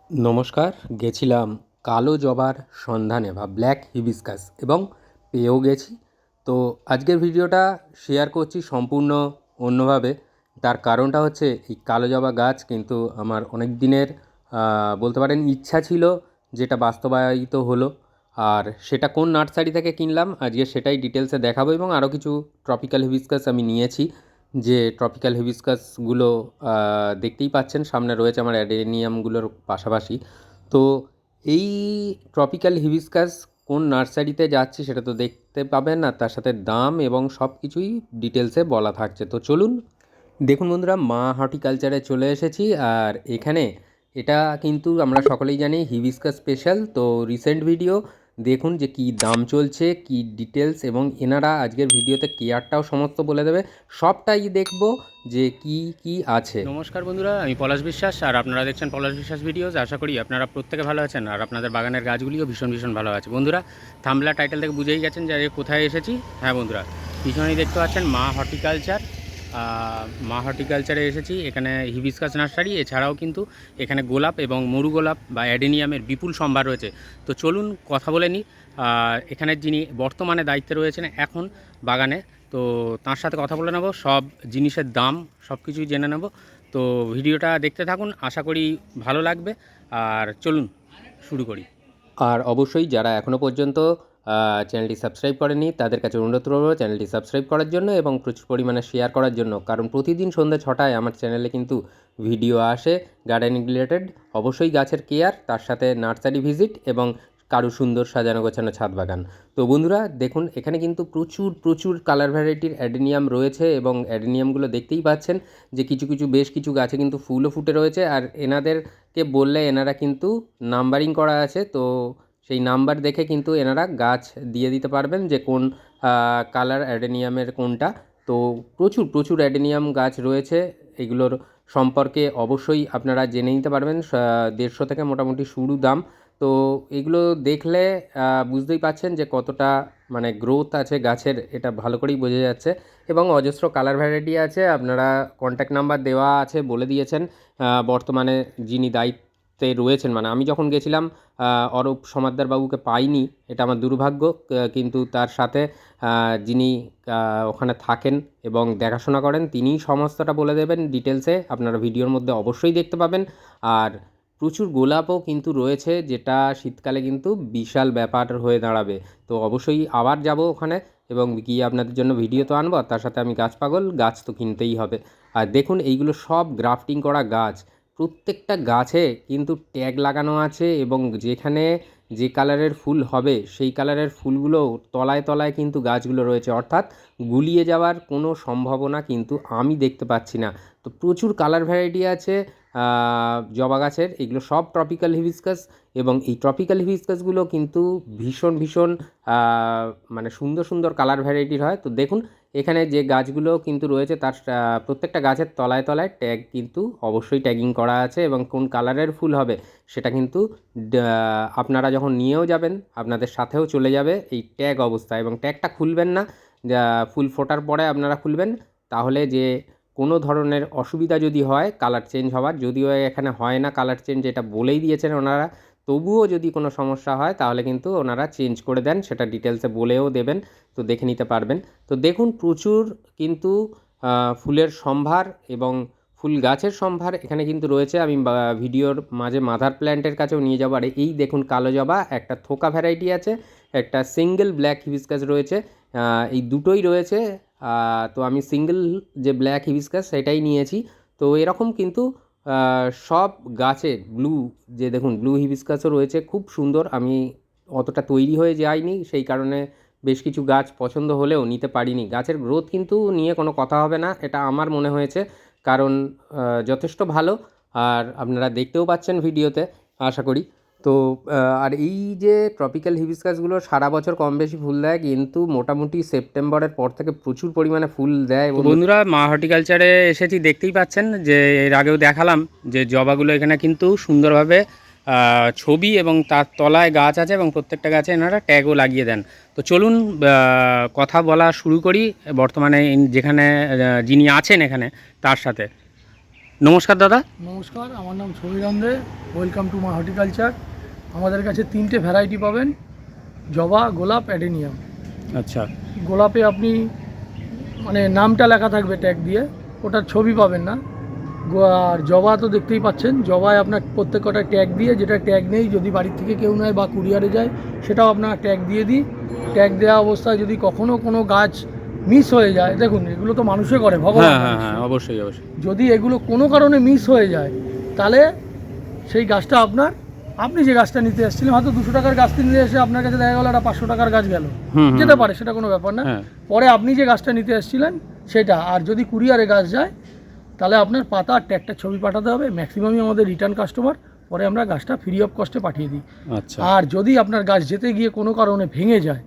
নমস্কার। গেছিলাম কালো জবার সন্ধানে বা ব্ল্যাক হিবিস্কাস এবং পেয়েও গেছি। তো আজকের ভিডিওটা শেয়ার করছি সম্পূর্ণ অন্যভাবে। তার কারণটা হচ্ছে এই কালো জবা গাছ কিন্তু আমার অনেক দিনের বলতে পারেন ইচ্ছা ছিল, যেটা বাস্তবায়িত হলো। আর সেটা কোন নার্সারি থেকে কিনলাম আজকে সেটাই ডিটেলসে দেখাবো, এবং আরও কিছু ট্রপিক্যাল হিবিস্কাস আমি নিয়েছি। যে ট্রপিক্যাল হিবিস্কাসগুলো দেখতেই পাচ্ছেন সামনে রয়েছে আমার অ্যাডেনিয়ামগুলোর পাশাপাশি। তো এই ট্রপিক্যাল হিবিস্কাস কোন নার্সারিতে যাচ্ছি সেটা তো দেখতে পাবেন, আর তার সাথে দাম এবং সব কিছুই ডিটেলসে বলা থাকছে। তো চলুন দেখুন বন্ধুরা, মা হর্টিকালচারে চলে এসেছি। আর এখানে এটা কিন্তু আমরা সকলেই জানি হিবিস্কাস স্পেশাল। তো রিসেন্ট ভিডিও দেখুন যে কী দাম চলছে, কী ডিটেলস, এবং এনারা আজকের ভিডিওতে কেয়ারটাও সমস্ত বলে দেবে। সবটাই দেখব যে কি কি আছে। নমস্কার বন্ধুরা, আমি পলাশ বিশ্বাস আর আপনারা দেখছেন পলাশ বিশ্বাস ভিডিওস। আশা করি আপনারা প্রত্যেকে ভালো আছেন আর আপনাদের বাগানের গাছগুলিও ভীষণ ভীষণ ভালো আছে। বন্ধুরা, থাম্বলা টাইটেল থেকে বুঝেই গেছেন যে কোথায় এসেছি। হ্যাঁ বন্ধুরা, পিছনেই দেখতে পাচ্ছেন মা হর্টিকালচার। মা হর্টিকালচারে এসেছি। এখানে হিবিস্কাস নার্সারি, এছাড়াও কিন্তু এখানে গোলাপ এবং মরু গোলাপ বা অ্যাডেনিয়ামের বিপুল সম্ভার রয়েছে। তো চলুন কথা বলে নিই এখানের যিনি বর্তমানে দায়িত্বে রয়েছেন এখন বাগানে, তো তার সাথে কথা বলে নেব, সব জিনিসের দাম সব কিছুই জেনে নেব। তো ভিডিওটা দেখতে থাকুন, আশা করি ভালো লাগবে। আর চলুন শুরু করি। আর অবশ্যই যারা এখনও পর্যন্ত চ্যানেলটি সাবস্ক্রাইব করেনি তাদের কাছে অনুরোধ করব চ্যানেলটি সাবস্ক্রাইব করার জন্য এবং প্রচুর পরিমাণে শেয়ার করার জন্য। কারণ প্রতিদিন সন্ধ্যা 6টায় আমার চ্যানেলে কিন্তু ভিডিও আসে গার্ডেনিং রিলেটেড। অবশ্যই গাছের কেয়ার, তার সাথে নার্সারি ভিজিট এবং কারু সুন্দর সাজানো গোছানো ছাদ বাগান। তো বন্ধুরা দেখুন, এখানে কিন্তু প্রচুর প্রচুর কালার ভ্যারাইটির অ্যাডেনিয়াম রয়েছে, এবং অ্যাডেনিয়ামগুলো দেখতেই পাচ্ছেন যে কিছু কিছু বেশ কিছু গাছে কিন্তু ফুলও ফুটে রয়েছে। আর এনাদেরকে বললে এনারা কিন্তু নাম্বারিং করা আছে, তো সেই নাম্বার দেখে কিন্তু এনারা গাছ দিয়ে দিতে পারবেন যে কোন কালার অ্যাডেনিয়ামের কোনটা। তো প্রচুর প্রচুর অ্যাডেনিয়াম গাছ রয়েছে, এগুলোর সম্পর্কে অবশ্যই আপনারা জেনে নিতে পারবেন। 150 থেকে মোটামুটি শুরু দাম। তো এগুলো দেখলে বুঝতেই পারছেন যে কতটা মানে গ্রোথ আছে গাছের, এটা ভালো করেই বোঝা যাচ্ছে। এবং অজস্র কালার ভ্যারাইটি আছে, আপনারা কন্ট্যাক্ট নাম্বার দেওয়া আছে বলে দিয়েছেন। বর্তমানে যিনি দায়িত্বে রয়েছেন, মানে আমি যখন গেছিলাম অরূপ সমাদ্দার বাবুকে পাইনি, এটা আমার দুর্ভাগ্য। কিন্তু তার সাথে যিনি ওখানে থাকেন এবং দেখাশোনা করেন তিনিই সমস্তটা বলে দেবেন ডিটেলসে, আপনারা ভিডিওর মধ্যে অবশ্যই দেখতে পাবেন। আর প্রচুর গোলাপও কিন্তু রয়েছে, যেটা শীতকালে কিন্তু বিশাল ব্যাপার হয়ে দাঁড়াবে। তো অবশ্যই আবার যাব ওখানে এবং গিয়ে আপনাদের জন্য ভিডিও তো আনবো, আর তার সাথে আমি গাছ পাগল, গাছ তো কিনতেই হবে। আর দেখুন এইগুলো সব গ্রাফটিং করা গাছ, প্রত্যেকটা গাছে কিন্তু ট্যাগ লাগানো আছে, এবং যেখানে যে কালারের ফুল হবে সেই কালারের ফুলগুলো তলায় তলায় কিন্তু গাছগুলো রয়েছে, অর্থাৎ গুলিয়ে যাওয়ার কোনো সম্ভাবনা কিন্তু আমি দেখতে পাচ্ছি না। তো প্রচুর কালার ভ্যারাইটি আছে জবা গাছের, এগুলো সব ট্রপিক্যাল হিবিস্কাস। এবং এই ট্রপিক্যাল হিবিস্কাসগুলো কিন্তু ভীষণ ভীষণ মানে সুন্দর সুন্দর কালার ভ্যারাইটির হয়। তো দেখুন এখানে যে গাছগুলো কিন্তু রয়েছে তার প্রত্যেকটা গাছের তলায় তলায় ট্যাগ কিন্তু অবশ্যই ট্যাগিং করা আছে, এবং কোন কালারের ফুল হবে সেটা কিন্তু আপনারা যখন নিয়েও যাবেন আপনাদের সাথেও চলে যাবে এই ট্যাগ অবস্থায়, এবং ট্যাগটা খুলবেন না, ফুল ফোটার পরে আপনারা খুলবেন। তাহলে যে কোনো ধরনের অসুবিধা যদি হয় কালার চেঞ্জ হওয়ার, যদিও এখানে হয় না কালার চেঞ্জ, এটা বলেই দিয়েছেন ওনারা, তবুও যদি কোনো সমস্যা হয় তাহলে কিন্তু ওনারা চেঞ্জ করে দেন, সেটা ডিটেলসে বলেও দেবেন, তো দেখে নিতে পারবেন। তো দেখুন প্রচুর কিন্তু ফুলের সম্ভার এবং ফুল গাছের সম্ভার এখানে কিন্তু রয়েছে। আমি ভিডিওর মাঝে মাদার প্ল্যান্টের কাছেও নিয়ে যাবো। আর এই দেখুন কালো জবা, একটা থোকা ভ্যারাইটি আছে, একটা সিঙ্গেল ব্ল্যাক হিবিস্কাস রয়েছে, এই দুটোই রয়েছে। তো আমি সিঙ্গেল যে ব্ল্যাক হিবিস্কাস সেটাই নিয়েছি। তো এরকম কিন্তু সব গাছের ব্লু, যে দেখুন ব্লু হিবিস্কাসও রয়েছে, খুব সুন্দর। আমি অতটা তৈরি হয়ে যাইনি, সেই কারণে বেশ কিছু গাছ পছন্দ হলেও নিতে পারিনি। গাছের গ্রোথ কিন্তু নিয়ে কোনো কথা হবে না, এটা আমার মনে হয়েছে, কারণ যথেষ্ট ভালো। আর আপনারা দেখতেও পাচ্ছেন ভিডিওতে আশা করি। তো আর এই যে ট্রপিক্যাল হিবিস্কাসগুলো সারা বছর কম বেশি ফুল দেয়, কিন্তু মোটামুটি সেপ্টেম্বরের পর থেকে প্রচুর পরিমাণে ফুল দেয়। তো বন্ধুরা, মা হর্টিকালচারে এসেছি, দেখতেই পাচ্ছেন যে এর আগেও দেখালাম যে জবাগুলো এখানে কিন্তু সুন্দরভাবে ছবি এবং তার তলায় গাছ আছে, এবং প্রত্যেকটা গাছে এনারা ট্যাগও লাগিয়ে দেন। তো চলুন কথা বলা শুরু করি বর্তমানে যেখানে যিনি আছেন এখানে তার সাথে। নমস্কার দাদা। নমস্কার, আমার নাম সমীরণ দে। ওয়েলকাম টু মা হর্টিকালচার। আমাদের কাছে 3টে ভ্যারাইটি পাবেন, জবা, গোলাপ, অ্যাডেনিয়াম। আচ্ছা গোলাপে আপনি মানে নামটা লেখা থাকবে ট্যাগ দিয়ে, ওটার ছবি পাবেন না। আর জবা তো দেখতেই পাচ্ছেন, জবায় আপনার প্রত্যেক কটা ট্যাগ দিয়ে, যেটা ট্যাগ নেই যদি বাড়ির থেকে কেউ নেয় বা কুরিয়ারে যায় সেটাও আপনার ট্যাগ দিয়ে দিই। ট্যাগ দেওয়া অবস্থায় যদি কখনও কোনো গাছ মিস হয়ে যায়, দেখুন এগুলো তো মানুষে করে, ভগবান হ্যাঁ হ্যাঁ মানুষ। হ্যাঁ, অবশ্যই অবশ্যই। যদি এগুলো কোনো কারণে মিস হয়ে যায় তাহলে সেই গাছটা আপনি যে গাছটা নিতে এসেছিলেন, হয়তো 200 টাকার গাছ নিতে এসে আপনার কাছে দেখা গেলো একটা 500 টাকার গাছ গেল, যেতে পারে, সেটা কোনো ব্যাপার না। হ্যাঁ। পরে আপনি যে গাছটা নিতে এসেছিলেন সেটা, আর যদি কুরিয়ারে গাছ যায় তাহলে আপনার পাতা আর ট্যাগটা ছবি পাঠাতে হবে। ম্যাক্সিমামই আমাদের রিটার্ন কাস্টমার, পরে আমরা গাছটা ফ্রি অফ কস্টে পাঠিয়ে দিই। আচ্ছা আর যদি আপনার গাছ যেতে গিয়ে কোনো কারণে ভেঙে যায়,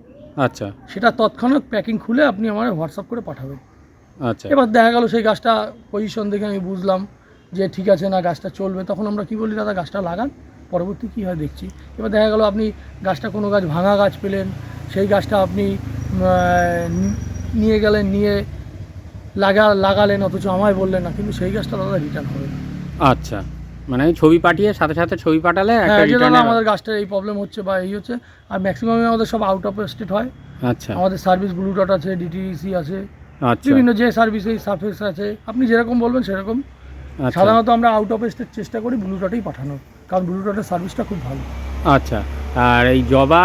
আচ্ছা সেটা তৎক্ষণাৎ প্যাকিং খুলে আপনি আমার হোয়াটসঅ্যাপ করে পাঠাবেন। আচ্ছা এবার দেখা গেল সেই গাছটা পজিশন দেখে আমি বুঝলাম যে ঠিক আছে, না গাছটা চলবে, তখন আমরা কি বলি, দাদা গাছটা লাগান, পরবর্তী কী হয় দেখছি। এবার দেখা গেল আপনি গাছটা, কোনো গাছ ভাঙা গাছ পেলেন, সেই গাছটা আপনি নিয়ে গেলেন, নিয়ে লাগালেন, অথচ আমায় বললেন না, কিন্তু সেই গাছটা দাদা রিটার্ন হবে। আচ্ছা, মানে আমি ছবি পাঠিয়ে সাথে সাথে ছবি পাঠালে একটা হ্যাঁ, যে দাদা রিটার্ন। আমাদের গাছটার এই প্রবলেম হচ্ছে বা এই হচ্ছে। আর ম্যাক্সিমামই আমাদের সব আউট অফ স্টেট হয়। আচ্ছা আমাদের সার্ভিস ব্লু ডট আছে, ডিটিসি আছে, আচ্ছা বিভিন্ন যে সার্ভিস, এই সার্ভিস আছে, আপনি যেরকম বলবেন সেরকম। আচ্ছা সাধারণত আমরা আউট অফ স্টেট চেষ্টা করি ব্লু ডটেই পাঠানোর, কারণ ব্লু ডটের সার্ভিসটা খুব ভালো। আচ্ছা। আর এই জবা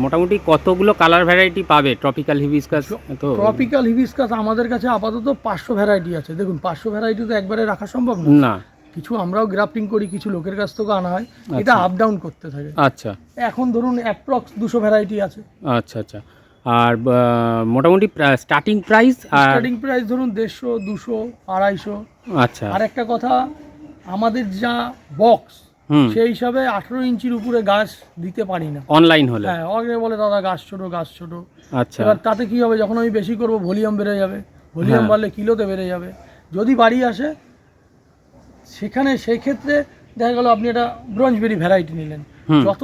মোটামুটি কতগুলো কালার ভ্যারাইটি পাবে? ট্রপিক্যাল হিবিস্কাস তো ট্রপিক্যাল হিবিস্কাস আমাদের কাছে আপাতত 500 ভ্যারাইটি আছে। দেখুন 500 ভ্যারাইটি তো একবারে রাখা সম্ভব না, না। কিছু আমরাও গ্রাফটিং করি, কিছু লোকের কাছ থেকে আনা হয়, এটা আপ ডাউন করতে থাকে। আচ্ছা এখন ধরুন অ্যাপ্রক্স 200 ভ্যারাইটি আছে। আচ্ছা আচ্ছা। আর মোটামুটি starting price? Are starting price ধরুন 150, 200, 250। আচ্ছা। আর একটা কথা, আমাদের যা বক্স সেই হিসাবে 18 ইঞ্চির উপরে গাছ দিতে পারি না অনলাইন হলে। হ্যাঁ, অনেকে বলে দাদা গাছ ছোট, গাছ ছোট। আচ্ছা। এবার তাতে কি হবে, যখন আমি বেশি করব ভলিউম বেড়ে যাবে, ভলিউম বাড়লে কিলোতে বেড়ে যাবে। যদি বাড়ি আসে সেখানে, সেই ক্ষেত্রে দেখা গেল আপনি একটা ব্রঞ্জবেরি ভ্যারাইটি নিলেন, যত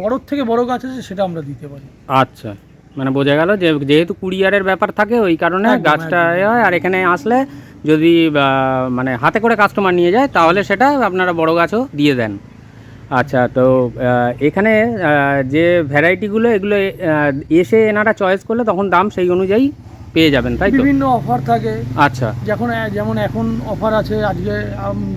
বড় থেকে বড় গাছ আছে সেটা আমরা দিতে পারি। আচ্ছা, মানে বোঝা গেল যে যেহেতু কুরিয়ারের ব্যাপার থাকে ওই কারণে একদম, গাছটা একদম। হয়। আর এখানে আসলে যদি মানে হাতে করে কাস্টমার নিয়ে যায় তাহলে সেটা আপনারা বড় গাছও দিয়ে দেন। আচ্ছা, তো এখানে যে ভ্যারাইটিগুলো এগুলো এসে এনারা চয়েস করলে তখন দাম সেই অনুযায়ী পেয়ে যাবেন, তাই তো? বিভিন্ন অফার থাকে। আচ্ছা যেমন এখন অফার আছে আজকে,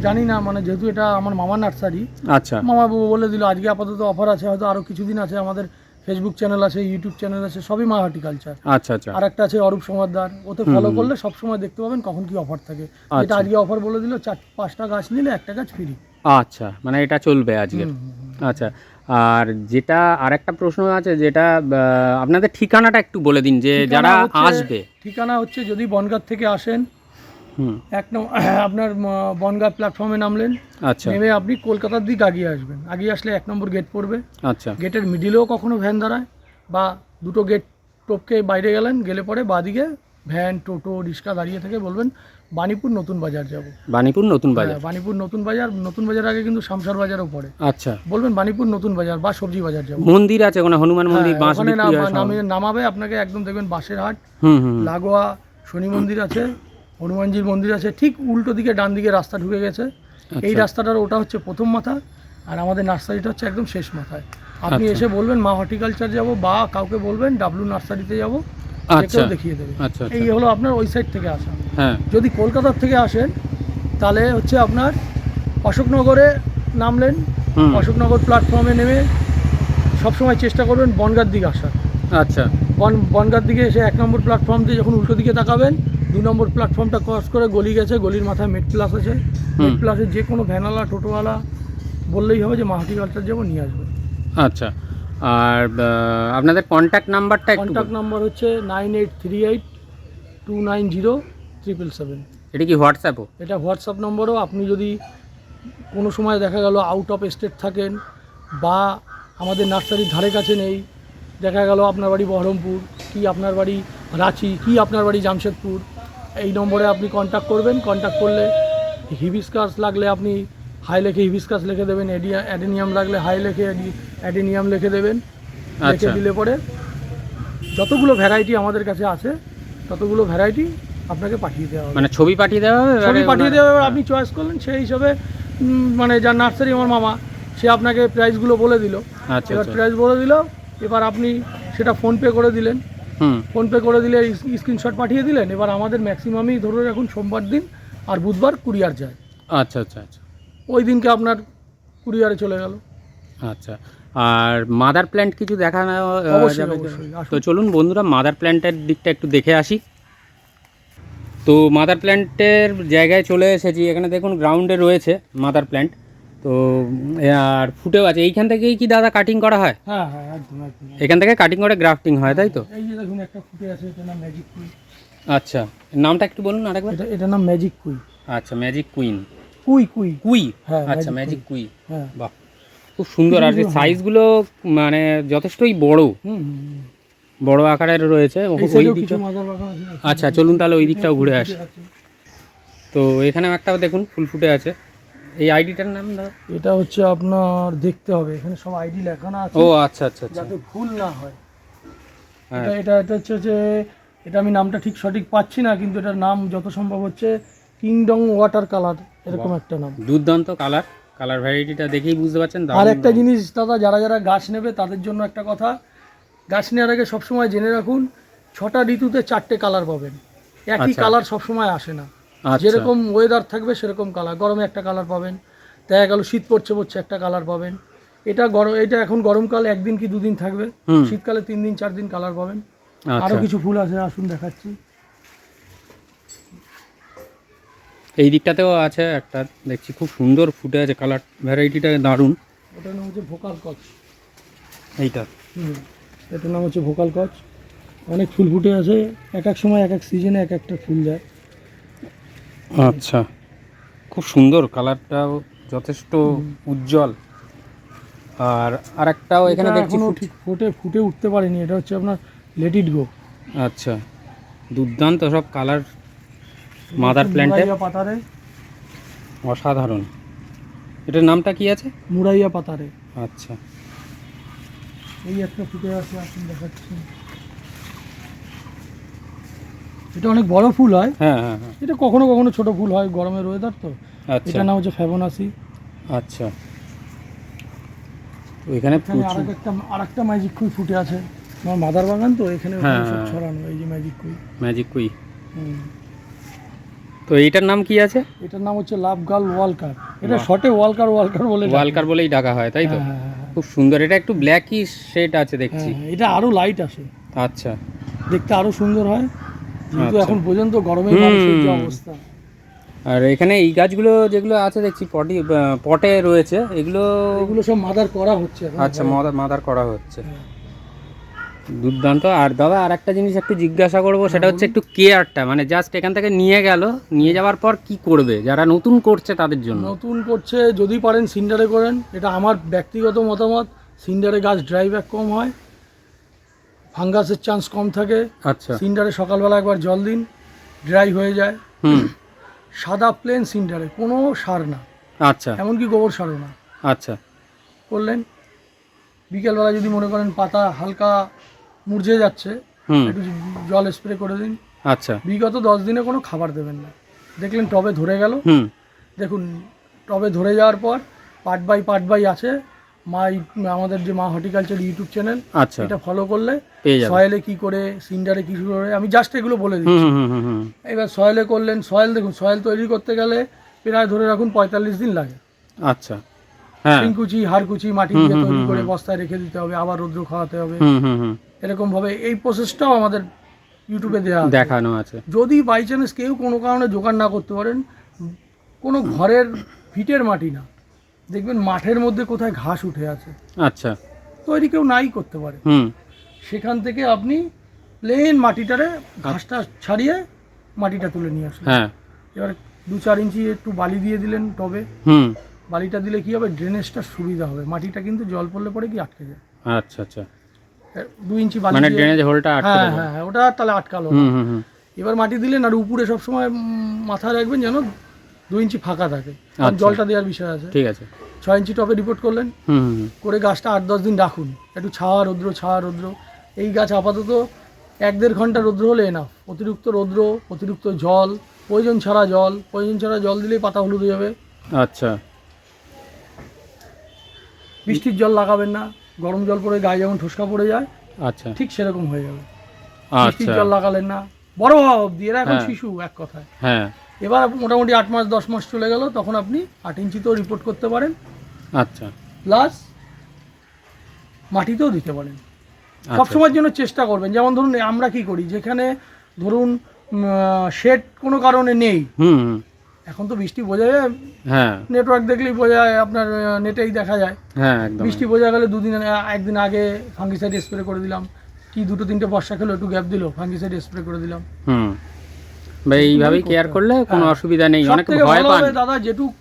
জানি না, মানে যেহেতু এটা আমার মামার নার্সারি, আচ্ছা মামা বলে দিল আজকে আপাতত অফার আছে, হয়তো আরও কিছুদিন আছে। আমাদের ফেসবুক চ্যানেল আছে, ইউটিউব চ্যানেল আছে, সবই মা হর্টিকালচার। আচ্ছা আচ্ছা আর একটা আছে অরূপ সমাদ্দার, ওতে ফলো করলে সবসময় দেখতে পাবেন কখন কি অফার থাকে। এটা আজকে অফার বলে দিল, 4-5টা গাছ নিলে একটা গাছ ফ্রি। আচ্ছা, মানে এটা চলবে আজকে। আচ্ছা, আর যেটা আরেকটা প্রশ্ন আছে, যেটা আপনাদের ঠিকানাটা একটু বলে দিন, যে যারা আসবে। ঠিকানা হচ্ছে, যদি বনগাঁ থেকে আসেন, হুম আপনার বনগাঁ প্ল্যাটফর্মে নামলেন, আচ্ছা নেমে আপনি কলকাতার দিক আগিয়ে আসবেন। আগিয়ে আসলে 1 নম্বর গেট পড়বে। আচ্ছা গেটের মিডিলেও কখনো ভ্যান দাঁড়ায়, বা দুটো গেট টপকে বাইরে গেলে পরে বাদিকে ভ্যান, টোটো, রিক্সা দাঁড়িয়ে থেকে বলবেন বাণীপুর নতুন বাজার যাব। বাণীপুর নতুন বাজার। বাণীপুর নতুন বাজার, নতুন বাজার আগে কিন্তু শামসার বাজারও পড়ে। আচ্ছা, বলবেন বাণীপুর নতুন বাজার বা সবজি বাজার যাব। মন্দির আছে ওখানে, হনুমান মন্দির, বাঁশ ওখানে বিক্রি হয় সব। নামাবে আপনাকে, একদম দেখবেন বাঁশের হাট, হুম হুম লাগোয়া শনি মন্দির আছে, হনুমানজির মন্দির আছে, ঠিক উল্টো দিকে ডান দিকে রাস্তা ঢুকে গেছে। এই রাস্তাটার ওটা হচ্ছে প্রথম মাথা, আর আমাদের নার্সারিটা হচ্ছে একদম শেষ মাথায়। আপনি এসে বলবেন মা হর্টিকালচার যাব, বা কাউকে বলবেন ডাব্লু নার্সারিতে যাব, আচ্ছা দেখিয়ে দেবে। আচ্ছা আচ্ছা। এই হলো আপনার ওই সাইড থেকে আসা। হ্যাঁ যদি কলকাতার থেকে আসেন তাহলে হচ্ছে আপনার অশোকনগরে নামলেন, অশোকনগর প্ল্যাটফর্মে নেমে সবসময় চেষ্টা করবেন বনগাঁর দিকে আসার। আচ্ছা, বনগাঁর দিকে এসে 1 নম্বর প্ল্যাটফর্ম দিয়ে যখন উল্টো দিকে তাকাবেন, 2 নম্বর প্ল্যাটফর্মটা ক্রস করে গলি গেছে, গলির মাথায় মেড প্লাস আছে। মেড প্লাসে যে কোনো ভ্যানওয়ালা, টোটোওয়ালা বললেই হবে যে মা হর্টিকালচার যাবো, নিয়ে আসবে। আচ্ছা। আর আপনাদের কন্ট্যাক্ট নাম্বারটা একটু কন্ট্যাক্ট নাম্বার হচ্ছে 9838290777। এটা কি হোয়াটসঅ্যাপও? এটা হোয়াটসঅ্যাপ নম্বরও। আপনি যদি কোনো সময় দেখা গেল আউট অফ স্টেট থাকেন, বা আমাদের নার্সারির ধারে কাছে নেই, দেখা গেল আপনার বাড়ি বহরমপুর, কি আপনার বাড়ি রাঁচি, কি আপনার বাড়ি জামশেদপুর, এই নম্বরে আপনি কন্ট্যাক্ট করবেন। কন্ট্যাক্ট করলে হিবিস্কাস লাগলে আপনি হাই লেখে হিবিস্কাস লিখে দেবেন, অ্যাডেনিয়াম লাগলে হাই লেখে অ্যাডেনিয়াম লিখে দেবেন। লিখে দিলে পরে যতগুলো ভ্যারাইটি আমাদের কাছে আছে ততগুলো ভ্যারাইটি আপনাকে পাঠিয়ে দেওয়া হবে। মানে ছবি পাঠিয়ে দেওয়া হবে, ছবি এবারে পাঠিয়ে দেওয়া হবে, হ্যাঁ। আপনি চয়েস করলেন সেই হিসাবে মানে যার নার্সারি আমার মামা, সে আপনাকে প্রাইসগুলো বলে দিল। আচ্ছা এবার আচ্ছা। প্রাইস বলে দিল, এবার আপনি সেটা ফোনপে করে দিলেন, হুম। ফোনপে করে দিলে স্ক্রিনশট পাঠিয়ে দিলেন। এবার আমাদের ম্যাক্সিমামই ধরে রাখুন সোমবার দিন আর বুধবার কুরিয়ার যায়, আচ্ছা আচ্ছা আচ্ছা ওই দিনকে আপনার কুরিয়ারে চলে গেল। আচ্ছা। আর মাদার প্ল্যান্ট কিছু দেখানো অবশ্যই, যাবে? অবশ্যই, আসুন। তো চলুন বন্ধুরা মাদার প্ল্যান্টের দিকটা একটু দেখে আসি। তো মাদার প্ল্যান্টের জায়গায় চলে এসেছি, এখানে দেখুন গ্রাউন্ডে রয়েছে মাদার প্ল্যান্ট। তো আর ফুটেও আছে, এইখান থেকেই কি দাদা কাটিং করা হয়? হ্যাঁ হ্যাঁ, একদম একদম। এখান থেকে কাটিং করে গ্রাফটিং হয়, তাই তো? এই যে দেখুন একটা ফুটে আছে, এটা নাম ম্যাজিক কুই। আচ্ছা, নামটা একটু বলুন আরেকবার। এটা নাম ম্যাজিক কুই। আচ্ছা, ম্যাজিক কুইন। কুই কুই কুই? হ্যাঁ, আচ্ছা, ম্যাজিক ম্যাজিক কুই। হ্যাঁ। বাহ, খুব সুন্দর। আর কিছু সাইজগুলো মানে যথেষ্টই বড়, হুম হুম। বড় আকারের রয়েছে। এই ওই সাইডেও দিকটা, কিছু মাদার বাগান আছে। আচ্ছা চলুন তাহলে ওই দিকটাও ঘুরে আসি। আছে। তো এখানেও একটা দেখুন ফুল ফুটে আছে। এই আইডিটার নাম দাদা? এটা হচ্ছে আপনার দেখতে হবে, এখানে সব আইডি লেখানো আছে, ও আচ্ছা আচ্ছা আচ্ছা। যাতে ভুল না হয়। হ্যাঁ। এটা এটা হচ্ছে যে, এটা আমি নামটা ঠিক সঠিক পাচ্ছি না, কিন্তু এটার নাম যত সম্ভব হচ্ছে কিংডম ওয়াটার কালার, এরকম একটা নাম। দুর্দান্ত কালার, কালার ভ্যারাইটিটা দেখেই বুঝতে পারছেন। আর একটা জিনিস দাদা, যারা যারা গাছ নেবে তাদের জন্য একটা কথা, গাছ নেওয়ার আগে সবসময় জেনে রাখুন 6টা ঋতুতে 4টে কালার পাবেন, একই আচ্ছা। কালার সবসময় আসে না। আচ্ছা। যেরকম ওয়েদার থাকবে সেরকম কালার, গরমে একটা কালার পাবেন, দেখা গেল শীত পড়ছে পড়ছে একটা কালার পাবেন। এটা এখন গরমকাল 1 দিন কি 2 দিন থাকবে, হুম। শীতকালে 3 দিন 4 দিন কালার পাবেন। আচ্ছা। আরও কিছু ফুল আছে, আসুন দেখাচ্ছি। এই দিকটাতেও আছে একটা, দেখছি খুব সুন্দর ফুটে আছে, কালার ভ্যারাইটিটা দারুণ। ওটার নাম হচ্ছে ভোকাল কচ। এইটা এটার নাম হচ্ছে ভোকাল কচ। অনেক ফুল ফুটে আছে, এক এক সময় এক এক সিজনে এক একটা ফুল যায়। আচ্ছা, খুব সুন্দর, কালারটাও যথেষ্ট উজ্জ্বল। আর আরেকটাও এখানে এটা দেখছি এখনো ফুট- ঠিক ফুটে উঠতে পারেনি, এটা হচ্ছে আপনার লেট ইট গো। আচ্ছা, দুর্দান্ত সব কালার মাদার প্ল্যান্টের, পাতারে, অসাধারণ। এটার নামটা কি আছে? মুরাইয়া পাতারে। আচ্ছা। এই একটা ফুটে আছে, আসুন দেখাচ্ছি। এটা অনেক বড় ফুল হয়, হ্যাঁ হ্যাঁ হ্যাঁ। এটা কখনো কখনো ছোট ফুল হয়, গরমের ওয়েদার তো। আচ্ছা এটার নাম হচ্ছে ফেবোনাসি। আচ্ছা। তো এখানে এখানে প্রচুর আরেকটা ম্যাজিক কুই ফুটে আছে, আমার মাদার বাগান তো, এখানে হ্যাঁ, ওখানে সব হ্যাঁ। ছড়ানো, এই যে ম্যাজিক কুই। ম্যাজিক কুই। হুম। তো এইটার নাম কি আছে? এটার নাম হচ্ছে লাভ গার্ল ওয়ালকার। এটা বাহ। শর্টে ওয়ালকার বলে ডাকে। ওয়ালকার বলেই ডাকা হয়, তাই তো? হ্যাঁ, হ্যাঁ, হ্যাঁ, খুব সুন্দর, এটা একটু ব্ল্যাকি শেড আছে দেখছি। হ্যাঁ, এটা আরো লাইট আসে, আচ্ছা দেখতে আরো সুন্দর হয়, কিন্তু আচ্ছা। এখন পর্যন্ত গরমে হুম। মানুষের যে অবস্থা। আর এখানে এই গাছগুলো যেগুলো আছে দেখছি পটে রয়েছে, এগুলো এগুলো সব মাদার করা হচ্ছে এখন। আচ্ছা মাদার করা হচ্ছে। হ্যাঁ। দুর্দান্ত। আর দাদা আর একটা জিনিস একটু জিজ্ঞাসা করবো, সেটা হচ্ছে একটু কেয়ারটা, মানে জাস্ট এখান থেকে নিয়ে যাওয়ার পর কি করবে যারা নতুন করছে তাদের জন্য? নতুন করছে যদি পারেন সিন্ডারে করেন, এটা আমার ব্যক্তিগত মতামত। সিন্ডারে গাছ ড্রাই ব্যাক কম হয়, ফাঙ্গাসের চান্স কম থাকে। আচ্ছা। সিন্ডারে সকালবেলা একবার জল দিন, ড্রাই হয়ে যায়। হুম। সাদা প্লেন সিন্ডারে, কোনো সার না, আচ্ছা এমনকি গোবর সারও না, আচ্ছা করলেন। বিকেলবেলা যদি মনে করেন পাতা হালকা মুরঝে যাচ্ছে, হুম। একটু জল স্প্রে করে দিন। আচ্ছা। বিগত 10 দিনে কোনো খাবার দেবেন না, দেখলেন টবে ধরে গেল। হুম। দেখুন টবে ধরে যাওয়ার পর পার্ট বাই আছে, আমাদের যে মা হর্টিকালচার ইউটিউব চ্যানেল, আচ্ছা। এটা ফলো করলে পেয়ে যাবে। সয়েলে কি করে, সিন্ডারে কি করে, আমি জাস্ট এগুলো বলে হুম দিচ্ছি। হুম হুম হুম। এবার সয়েলে করলেন, দেখুন সয়েল তৈরি করতে গেলে প্রায় ধরে রাখুন 45 দিন লাগে। আচ্ছা। হ্যাঁ। শিংকুচি হাড়কুচি মাটি দিয়ে হুম, হুম, তৈরি হুম, করে হুম। বস্তায় রেখে দিতে হবে, আবার রৌদ্র খাওয়াতে হবে। হুম হুম হুম। এরকম ভাবে এই প্রসেসটাও আমাদের ইউটিউবে দেওয়া আছে। দেখানো আছে। যদি বাই চান্স কেউ কোনো কারণে জোগাড় না করতে পারেন, কোনো ঘরের ভিটের মাটি না, দেখবেন মাঠের মধ্যে কোথায় ঘাস উঠে আছে, আচ্ছা। তৈরি কেউ নাই করতে পারে, হুম। সেখান থেকে আপনি প্লেন মাটিটারে ঘাসটা ছাড়িয়ে মাটিটা তুলে নিয়ে আসলেন। হ্যাঁ। এবার 2-4 ইঞ্চি একটু বালি দিয়ে দিলেন টবে। হুম। বালিটা দিলে কি হবে, ড্রেনেজটা সুবিধা হবে, মাটিটা কিন্তু জল পড়লে পরে কি আটকে যায়। আচ্ছা আচ্ছা। 2 ইঞ্চি বালি মানে দিয়ে- ড্রেনেজ হোলটা আটকে হ্যাঁ দেবো। হ্যাঁ হ্যাঁ, ওটা তাহলে আটকালো না। হুম হুম হুম। এবার মাটি দিলেন, আর উপরে সবসময় মাথায় রাখবেন যেন 2 ইঞ্চি ফাঁকা থাকে, কারণ আচ্ছা। জলটা দেওয়ার বিষয় আছে। ঠিক আছে। 6 ইঞ্চি টবে রিপোর্ট করলেন, হুম হুম হুম। করে গাছটা 8-10 দিন রাখুন, একটু ছাওয়া রৌদ্র। এই গাছ আপাতত 1-1.5 ঘন্টা রৌদ্র হলে এনাফ। অতিরিক্ত রৌদ্র, অতিরিক্ত জল, প্রয়োজন ছাড়া জল দিলেই পাতা হলুদ হয়ে যাবে। আচ্ছা বৃষ্টির জল লাগাবেন না, গরম জল পড়ে গায়ে যেমন ঠোসকা পড়ে যায় আচ্ছা ঠিক সেরকম হয়ে যাবে। বৃষ্টির আচ্ছা জল লাগালেন না, বড় হওয়া অবধি, এরা এখন হ্যাঁ। শিশু এক কথায়। হ্যাঁ এবার মোটামুটি 8 মাস 10 মাস চলে গেল, তখন আপনি 8 ইঞ্চিতেও রিপোর্ট করতে পারেন, আচ্ছা প্লাস মাটিতেও দিতে পারেন। আচ্ছা। সবসময়ের জন্য চেষ্টা করবেন। যেমন ধরুন আমরা কি করি, যেখানে ধরুন শেড কোনো কারণে নেই, হুম হুম, এখন তো বৃষ্টি বোঝা যায়, হ্যাঁ নেটওয়ার্ক দেখলেই বোঝা যায়, আপনার নেটেই দেখা যায়। হ্যাঁ একদম বৃষ্টি বোঝা গেলে একদিন আগে ফাঙ্গিসাইড স্প্রে করে দিলাম, কি 2-3টে বর্ষা খেলো একটু গ্যাপ দিল, ফাঙ্গিসাইড স্প্রে করে দিলাম। হুম, বা এইভাবেই কেয়ার করলে কোনো হ্যাঁ। অসুবিধা নেই। অনেকে সবথেকে ভয় ভালো পান। হবে দাদা, যেটুক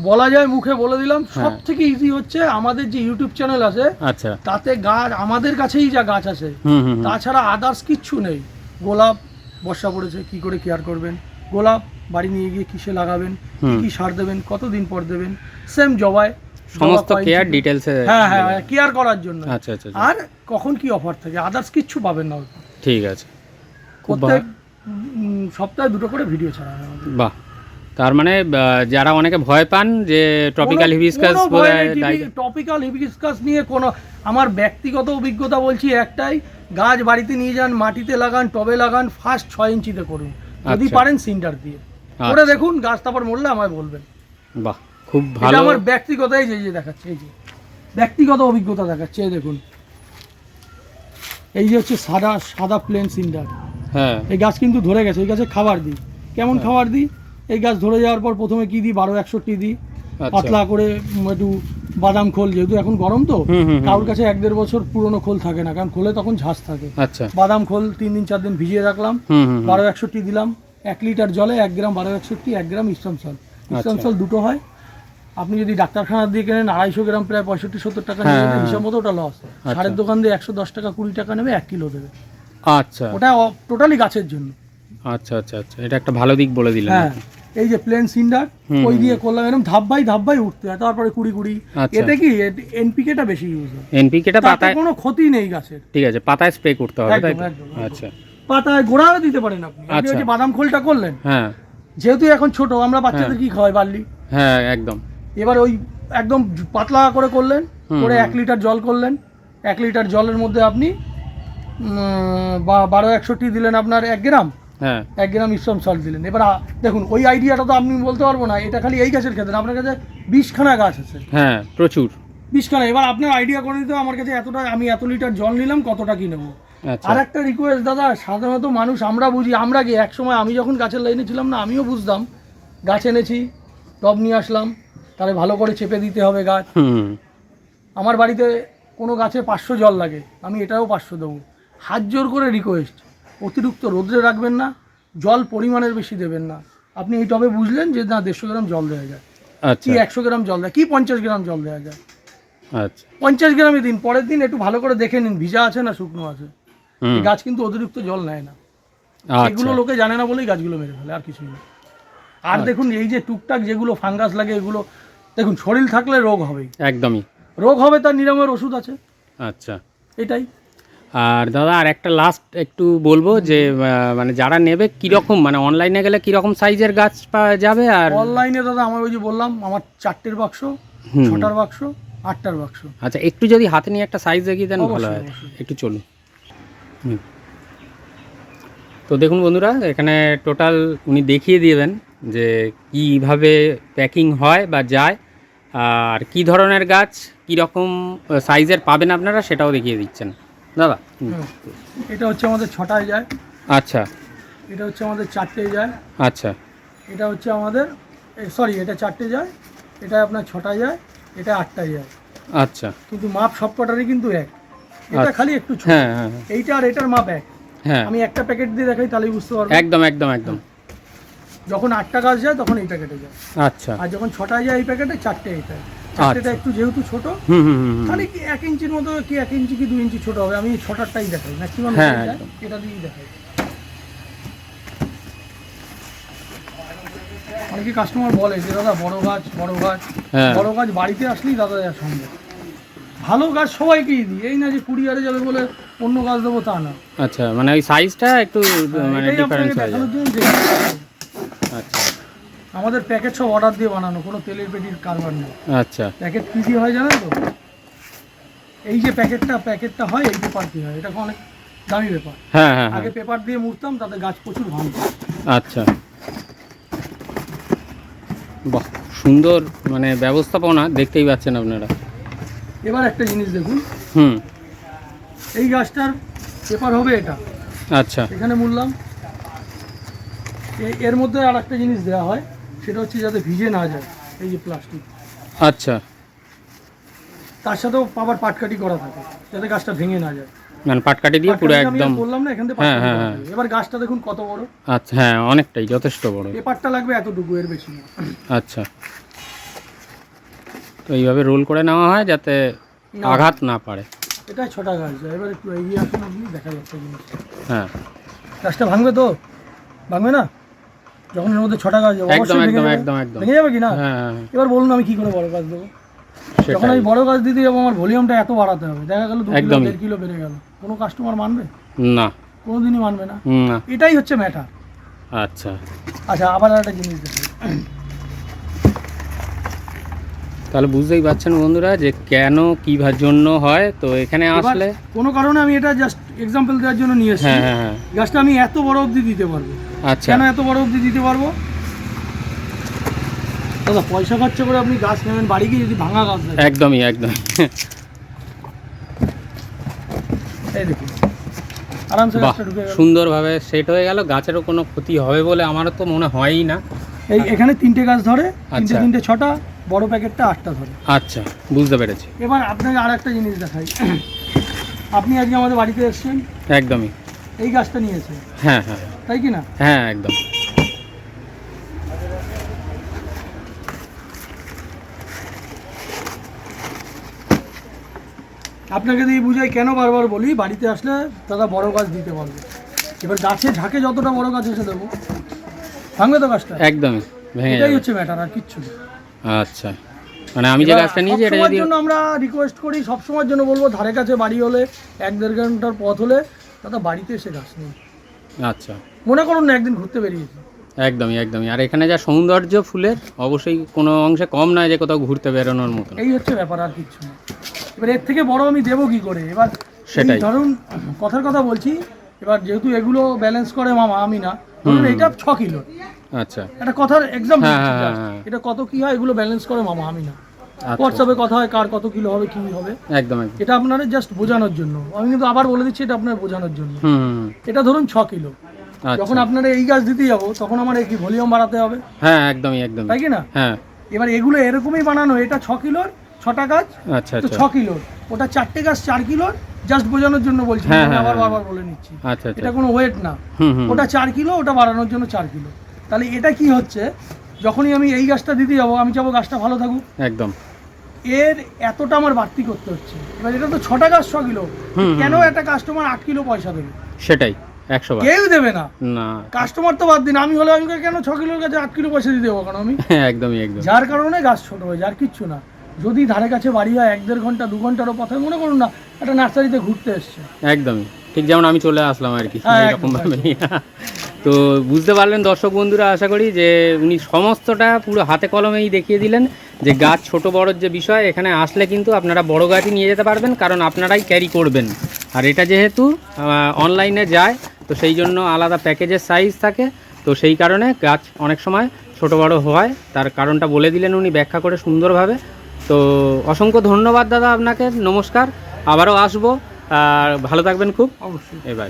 বলা যায় মুখে বলে দিলাম, হ্যাঁ। সব থেকে ইজি হচ্ছে আমাদের যে ইউটিউব চ্যানেল আছে, আচ্ছা তাতে গাছ আমাদের কাছেই যা গাছ আছে, হুম হুম হুম, তাছাড়া আদার্স কিচ্ছু নেই। গোলাপ বর্ষা পড়েছে, কি করে কেয়ার করবেন, গোলাপ বাড়ি নিয়ে গিয়ে কিসে লাগাবেন, কি কি সার দেবেন, কতদিন পর দেবেন, সেম জবায় সমস্ত কেয়ার ডিটেলসে। হ্যাঁ হ্যাঁ কেয়ার করার জন্য। আচ্ছা আচ্ছা আচ্ছা, আর কখন কি অফার থাকে, আদার্স কিচ্ছু পাবেন না। ঠিক আছে, খুব প্রত্যেক সপ্তাহে 2টো করে ভিডিও ছাড়া হয় আমাদের। বাহ। তার মানে যারা অনেকে ভয় পান যে ট্রপিক্যাল হিবিস্কাস টপিক্যাল হিবিস্কাস নিয়ে কোনো, আমার ব্যক্তিগত অভিজ্ঞতা বলছি একটাই, গাছ বাড়িতে নিয়ে যান, মাটিতে লাগান, টবে লাগান, ফার্স্ট 6 ইঞ্চিতে করুন, যদি আচ্ছা। পারেন সিন্টার দিয়ে করে দেখুন, গাছ তারপর মরলে আমায় বলবেন। বাহ, খুব এটা ভালো। আমার ব্যক্তিগত, এই যে দেখাচ্ছে, এই যে ব্যক্তিগত অভিজ্ঞতা দেখাচ্ছে, এই দেখুন, এই যে হচ্ছে সাদা প্লেন সিন্টার। হ্যাঁ এই গাছ কিন্তু ধরে গেছে, এই গাছে খাবার দিই, কেমন খাবার দিই, এই গাছ ধরে যাওয়ার পর প্রথমে কি দিই, 12-61 দিই, আচ্ছা। পাতলা করে একটু বাদাম খোল, যেহেতু এখন গরম তো হুম, হুম, হুম। কারোর কাছে 1-1.5 বছর পুরনো খোল থাকে না, কারণ খোলে তখন ঝাঁজ থাকে। আচ্ছা বাদাম খোল 3 দিন 4 দিন ভিজিয়ে রাখলাম, হুম হুম হুম, 12-61 দিলাম, 1 লিটার জলে 1 গ্রাম 12-61, 1 গ্রাম ইস্টার্ন সল্ট। ইস্টার্ন আচ্ছা। সল্ট দুটো হয়, আপনি যদি ডাক্তারখানা দিয়ে কেনেন 250 গ্রাম প্রায় 65-70 টাকা হ্যাঁ, নেবে, হ্যাঁ। হিসাব মতো ওটা লস। আচ্ছা। সারের দোকান দিয়ে 110 টাকা 20 টাকা নেবে, 1 কিলো দেবে, আচ্ছা ওটা টোটালি গাছের জন্য। আচ্ছা আচ্ছা আচ্ছা, এটা একটা ভালো দিক বলে দিলেন। হ্যাঁ, এই যে প্লেন সিন্ডার, হুম, ওই হুম। দিয়ে করলাম, এরকম ধাপ বাই উঠতে হয়, তারপরে কুড়ি। আচ্ছা। এতে কি এনপিকেটা বেশি ইউজ হয়, এনপিকেটা তাতে পাতায়, কোনো ক্ষতি নেই গাছের। ঠিক আছে, পাতায় স্প্রে করতে হবে, তাই একদম, তো? একদম। আচ্ছা পাতায় গোড়াও দিতে পারেন আপনি। আপনি আচ্ছা। ওই যে বাদাম খোলটা করলেন, হ্যাঁ যেহেতু এখন ছোট, আমরা বাচ্চাদের হ্যাঁ। কি খাওয়াই, বার্লি, হ্যাঁ একদম। এবার ওই একদম পাতলা করে করলেন, হুম, করে হুম। 1 লিটার জল করলেন, 1 লিটার জলের মধ্যে আপনি 12-61 দিলেন আপনার 1 গ্রাম, হ্যাঁ 1 গ্রাম ইপসম সল্ট দিলেন। এবার দেখুন, ওই আইডিয়াটা তো আপনি বলতে পারবো না, এটা খালি এই গাছের ক্ষেত্রে, আপনার কাছে 20খানা গাছ আছে, হ্যাঁ প্রচুর। 20খানা, এবার আপনার আইডিয়া করে দিতে হবে, আমার কাছে এতটা, আমি এত লিটার জল নিলাম, কতটা কি নেবো। আচ্ছা আর একটা রিকোয়েস্ট দাদা, সাধারণত মানুষ আমরা বুঝি, আমরা কি এক সময় আমি যখন গাছের লাইনে ছিলাম না, আমিও বুঝতাম, গাছ এনেছি, টব নিয়ে আসলাম, তাহলে ভালো করে চেপে দিতে হবে গাছ। হুম আমার বাড়িতে কোনো গাছে 500 জল লাগে, আমি এটাও 500 দেবো। হাত জোর করে রিকোয়েস্ট, অতিরিক্ত রোদ্রে রাখবেন না, জল পরিমাণের বেশি দেবেন না। আপনি এই টবে বুঝলেন যে না 150 গ্রাম জল দেওয়া যায়, আচ্ছা কি 100 গ্রাম জল দেয়, কি 50 গ্রাম জল দেওয়া যায়, আচ্ছা 50 গ্রামই দিন, পরের দিন একটু ভালো করে দেখে নিন ভিজা আছে না শুকনো আছে। হুম এই গাছ কিন্তু অতিরিক্ত জল নেয় না, এগুলো আচ্ছা লোকে জানে না বলেই গাছগুলো মেরে ফেলে, আর কিছুই না। আর দেখুন, এই যে টুকটাক যেগুলো ফাঙ্গাস লাগে, এগুলো দেখুন, শরীর থাকলে রোগ হবেই, একদমই। রোগ হবে, তার নিরাময়ের ওষুধ আছে, আচ্ছা। এটাই। আর দাদা আর একটা লাস্ট একটু বলবো যে মানে যারা নেবে কীরকম, মানে অনলাইনে গেলে কীরকম সাইজের গাছ পাওয়া যাবে? আর অনলাইনে দাদা আমার ওই যে বললাম, আমার 4টের বাক্স, হুম। 6টার বাক্স, 8টার বাক্স। আচ্ছা, একটু যদি হাতে নিয়ে একটা সাইজ দেখিয়ে দেন ভালো অবশ্যই, হয়, অবশ্যই। একটু চলুন। হুম। তো দেখুন বন্ধুরা, এখানে টোটাল উনি দেখিয়ে দিবেন যে কীভাবে প্যাকিং হয় বা যায়, আর কি ধরনের গাছ কীরকম সাইজের পাবেন আপনারা সেটাও দেখিয়ে দিচ্ছেন দাদা। হুম। হুম। এটা হচ্ছে আমাদের 6টায় যায়, আচ্ছা এটা হচ্ছে আমাদের 4টে যায়, আচ্ছা এটা হচ্ছে আমাদের, সরি, এটা 4টে যায়, এটা আপনার 6টায় যায়, এটা 8টায় যায়, আচ্ছা কিন্তু মাপ সব কটারই কিন্তু এক, এটা আচ্ছা। খালি একটু ছোট। হ্যাঁ হ্যাঁ হ্যাঁ, এইটা আর এটার মাপ এক। হ্যাঁ আমি একটা প্যাকেট দিয়ে দেখাই, তাহলেই বুঝতে পারবেন। একদম একদম একদম। যখন 8টা গাছ যায় তখন এই প্যাকেটে যায়, আচ্ছা আর যখন 6টায় যায় এই প্যাকেটে, 4টে এইটা। 4টেটা আচ্ছা। একটু যেহেতু ছোট, হুম হুম হুম হুম। খালি কি 1 ইঞ্চির মতো, কি 1 ইঞ্চি কি 2 ইঞ্চি ছোট হবে, আমি 6টারটাই দেখাই, ম্যাক্সিমাম হ্যাঁ, যায়, একদম। এটা দিয়েই দেখাই। অনেকে কাস্টমার বলে যে দাদা বড় গাছ, হ্যাঁ। বড় গাছ বাড়িতে আসলেই দাদা দেওয়া সম্ভব। ভালো গাছ সবাইকেই দিই, এই না যে কুরিয়ারে যাবে বলে অন্য গাছ দেবো তা না। আচ্ছা, মানে ওই সাইজটা একটু মানে এটাই ডিফারেন্স আপনাকে হয়ে যায়। দেখানোর জন্য দেখি। আচ্ছা আমাদের প্যাকেট সব অর্ডার দিয়ে বানানো, কোনো তেলের পেটির কারবার নেই। আচ্ছা প্যাকেট কী দিয়ে হয় জানেন তো? এই যে প্যাকেটটা হয়, এই পেপার দিয়ে হয়। এটা অনেক দামি পেপার। হ্যাঁ হ্যাঁ হ্যাঁ আগে পেপার দিয়ে মুড়তাম, তাতে গাছ প্রচুর ভাঙত। আচ্ছা, বাহ সুন্দর মানে ব্যবস্থাপনা, দেখতেই পাচ্ছেন আপনারা। এবার একটা জিনিস দেখুন, হুম এই গাছটার পেপার হবে এটা, আচ্ছা এখানে মুড়লাম। এর মধ্যে আর একটা জিনিস দেওয়া হয়, সেটা হচ্ছে যাতে ভিজে না যায়, এই যে প্লাস্টিক। আচ্ছা, তার সাথেও আবার পাটকাঠি করা থাকে, যাতে গাছটা ভেঙে না যায়। মানে পাটকাঠি দিয়ে পুরো পাটকাঠি আমি আর একদম। বললাম না, এখান থেকে হ্যাঁ, পাটকাঠি হ্যাঁ, করা হ্যাঁ। থাকে। এবার গাছটা দেখুন কত বড়। আচ্ছা, হ্যাঁ অনেকটাই, যথেষ্ট বড়। পেপারটা লাগবে এতটুকু, এর বেশি না। আচ্ছা, তো এইভাবে রোল করে নেওয়া হয় যাতে না। আঘাত না পারে। এটাই ছোটা গাছ। এবার একটু এগিয়ে আসুন, আপনি দেখা যাচ্ছে জিনিস। হ্যাঁ গাছটা ভাঙবে তো? ভাঙবে না? যখন এর মধ্যে ছোটা গাছ যাবে, একদম অবশ্যই ভেঙে একদম যাবে। একদম একদম। ভেঙে যাবে কি না? হ্যাঁ হ্যাঁ, এবার বলুন আমি কি করে বড় গাছ দেবো? যখন সেটাই। আমি বড় গাছ দিতে যাবো, আমার ভলিউমটা এত বাড়াতে হবে, দেখা গেল 2 কিলো একদমই। 1.5 কিলো বেড়ে গেল। কোনো কাস্টমার মানবে? না কোনোদিনই মানবে না। না। এটাই হচ্ছে ম্যাটার। আচ্ছা, আচ্ছা, আবার একটা জিনিস দেখুন, তাহলে বুঝতেই পারছেন বন্ধুরা যে কেন কী জন্য হয়। তো এখানে এবার আসলে কোনো কারণে আমি এটা জাস্ট এক্সাম্পল দেওয়ার জন্য নিয়ে এসেছি। হ্যাঁ হ্যাঁ হ্যাঁ গাছটা আমি এত বড় অবধি দিতে পারবো। আচ্ছা, কেন এত বড় অবধি দিতে পারবো? দাদা, পয়সা খরচ করে আপনি গাছ নেবেন, বাড়ি গিয়ে যদি ভাঙা গাছ দেয়, একদমই একদমই। এই দেখুন আরামসে বাহ, গাছটা ঢুকে গেল। সুন্দরভাবে সেট হয়ে গেল। গাছেরও কোনো ক্ষতি হবে বলে আমারও তো মনে হয়ই না। এখানে 3টে গাছ ধরে, আচ্ছা। 3টে 6টা, বড় প্যাকেটটা 8টা ধরে। আচ্ছা, বুঝতে পেরেছি। এবার আপনাকে আর একটা জিনিস দেখাই। আপনি আজকে আমাদের বাড়িতে এসেছেন, একদমই। এই গাছটা নিয়েছে, হ্যাঁ হ্যাঁ তাই কি না? হ্যাঁ একদম। আপনাকে দিয়ে বুঝাই, কেন বারবার বলি বাড়িতে আসলে দাদা বড় গাছ দিতে পারবে। এবার গাছের ঝাঁকে যতটা বড় গাছ এসে দেবো, ভাঙবে তো গাছটা? একদমই ভেঙে এটাই যাবে। হচ্ছে ম্যাটার, আর কিচ্ছু না। আচ্ছা, মানে আমি যে গাছটা নিয়েছি এটা সবসময়ের যদি জন্য আমরা রিকোয়েস্ট করি, সবসময়ের জন্য বলবো, ধারে কাছে বাড়ি হলে 1-1.5 ঘন্টার পথ হলে দাদা বাড়িতে এসে গাছ নেই। আচ্ছা, মনে করুন না একদিন ঘুরতে বেরিয়েছি, একদমই একদমই। আর এখানে যা সৌন্দর্য ফুলের, অবশ্যই কোনো অংশে কম নয় যে কোথাও ঘুরতে বেরোনোর মতন। এই হচ্ছে ব্যাপার, আর কিচ্ছু না। এবার এর থেকে বড় আমি দেবো কি করে? এবার সেটাই। এই ধরুন, কথার কথা বলছি, এবার যেহেতু এগুলো ব্যালেন্স করে মামা, আমি না, ধরুন এটা 6 কিলো, আচ্ছা একটা কথার এক্সাম্পল, হ্যাঁ, হ্যাঁ, হ্যাঁ। এটা কত কি হয় এগুলো ব্যালেন্স করে মামা, আমি না। আচ্ছা, হোয়াটসঅ্যাপে কথা হয় কার কত কিলো হবে, কি হবে, একদম একদম। এটা আপনারা জাস্ট বোঝানোর জন্য। আমি কিন্তু আবার বলে দিচ্ছি, এটা আপনার বোঝানোর জন্য। হুম হুম, হুম। এটা ধরুন 6 কিলো, যখন আচ্ছা, আপনারা এই গাছ দিতে যাবো, তখন আমার কি ভলিউম বাড়াতে হবে, হ্যাঁ একদমই একদমই। তাই কি না? হ্যাঁ, এবার এগুলো এরকমই বানানো, এটা 6 কিলোর 6টা গাছ, আচ্ছা তো আচ্ছা 6 কিলোর, ওটা 4টে গাছ 4 কিলোর, জাস্ট বোঝানোর জন্য বলছি, হ্যাঁ, আমি হ্যাঁ, আবার হ্যাঁ। বারবার বলে নিচ্ছি, আচ্ছা আচ্ছা। এটা কোনো ওয়েট না। হুম হুম, ওটা 4 কিলো, ওটা বাড়ানোর জন্য 4 কিলো। তাহলে এটা কি হচ্ছে, যখনই আমি এই গাছটা দিতে যাবো, আমি চাবো গাছটা ভালো থাকুক, একদম। এর এতটা আমার বাড়তি করতে হচ্ছে। এবার এটা তো 6টা গাছ 6 কিলো, হুম, কেন হুম। একটা কাস্টমার 8 কিলো পয়সা দেবে? সেটাই, 100 বার। কেউ দেবে না। না, কাস্টমার তো বাদ দিন, আমি হলে আমি কেন 6 কিলোর কাছে 8 কিলো পয়সা দিতে দেবো কেন আমি? একদমই একদম। যার কারণে গাছ ছোট হয়ে যায়, আর কিচ্ছু না। যদি ধারে কাছে বাড়ি হয় 1-1.5 ঘন্টা 2 ঘন্টারও পথে, মনে করুন না একটা নার্সারিতে ঘুরতে এসছে, একদমই ঠিক যেমন আমি চলে আসলাম আর কি, হ্যাঁ, এরকম একদম, ভাবে। তো বুঝতে পারলেন দর্শক বন্ধুরা, আশা করি যে উনি সমস্তটা পুরো হাতে কলমেই দেখিয়ে দিলেন যে গাছ ছোট বড়োর যে বিষয়। এখানে আসলে কিন্তু আপনারা বড় গাছই নিয়ে যেতে পারবেন, কারণ আপনারাই ক্যারি করবেন। আর এটা যেহেতু অনলাইনে যায়, তো সেই জন্য আলাদা প্যাকেজের সাইজ থাকে, তো সেই কারণে গাছ অনেক সময় ছোট বড় হয়। তার কারণটা বলে দিলেন উনি ব্যাখ্যা করে সুন্দরভাবে। তো অসংখ্য ধন্যবাদ দাদা আপনাকে, নমস্কার, আবারও আসবো। আর ভালো থাকবেন খুব। অবশ্যই। এবার